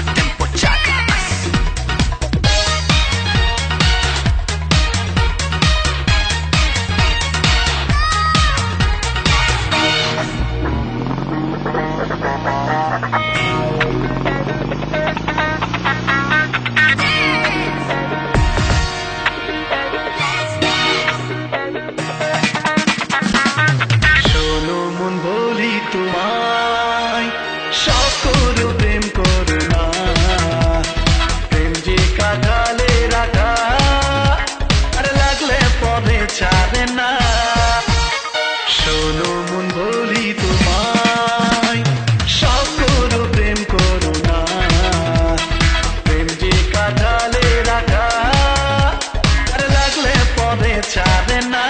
tempo chaka. তোমায় শখ করো প্রেম করো না প্রেম যে কাঁঠালে রাখা আর লাগলে পরে ছাড়ে না শোনো মন বলি তোমায় শখ করো প্রেম করো না প্রেম যে কাঁঠালে রাখা আর লাগলে পরে ছাড়ে না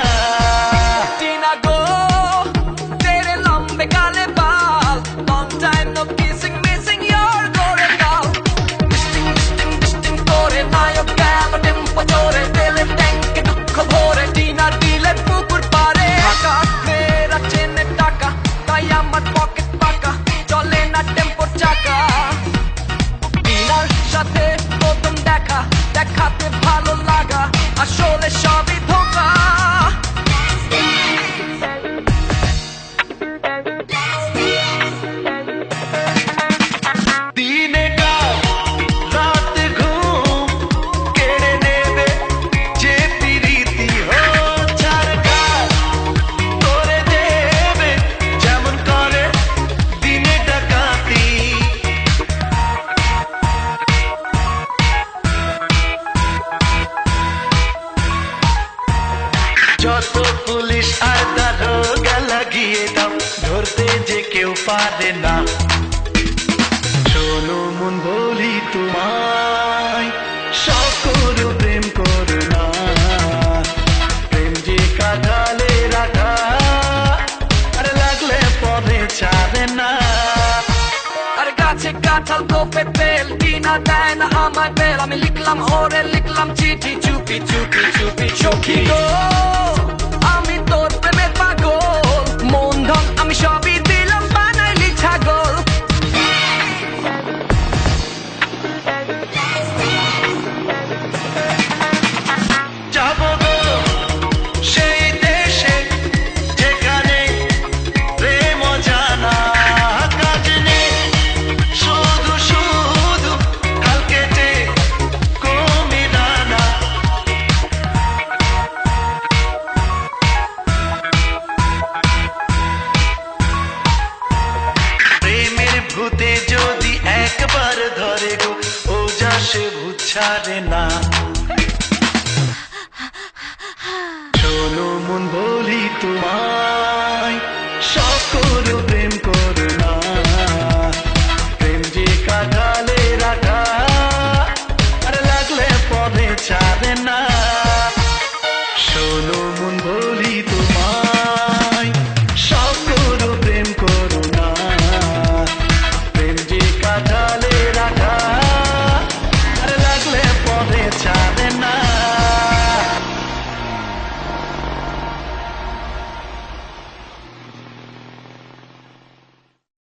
দেখাতে ভালো লাগা আসলে সবই ধোঁকা দিনে রাত ঘুম কেড়ে নেবে যে প্রীতি ছাড়কার করে দেবে যেমন করে দিনে ডাকাতি যত পুলিশ আর দারোগা লাগিয়ে দাও ধরতে যে কেউ পারে না শোনো মন বলি তোমায় শখ করো প্রেম করো না প্রেম যে কাঁঠালে রাখা আর লাগলে পরে ছাড়ে না আর গাছে কাঁঠাল গোপে পেল কিনা দেয় না আমায় বেল আমি লিখলাম ওরে লিখলাম চিঠি চুপি চুপি চুপি সখী গো আমি তোর প্রেমে পাগল মন ধন আমি সবই দিলাম বানাইলি ছাগল যাবো গো সেই দেশে যেখানে প্রেম জানা কাজ নেই শুধু শুধু কাল কেটে কমে দানা প্রেমের ভূতে যদি একবার ধরে গো ও যা সে ভূত ছাড়ে না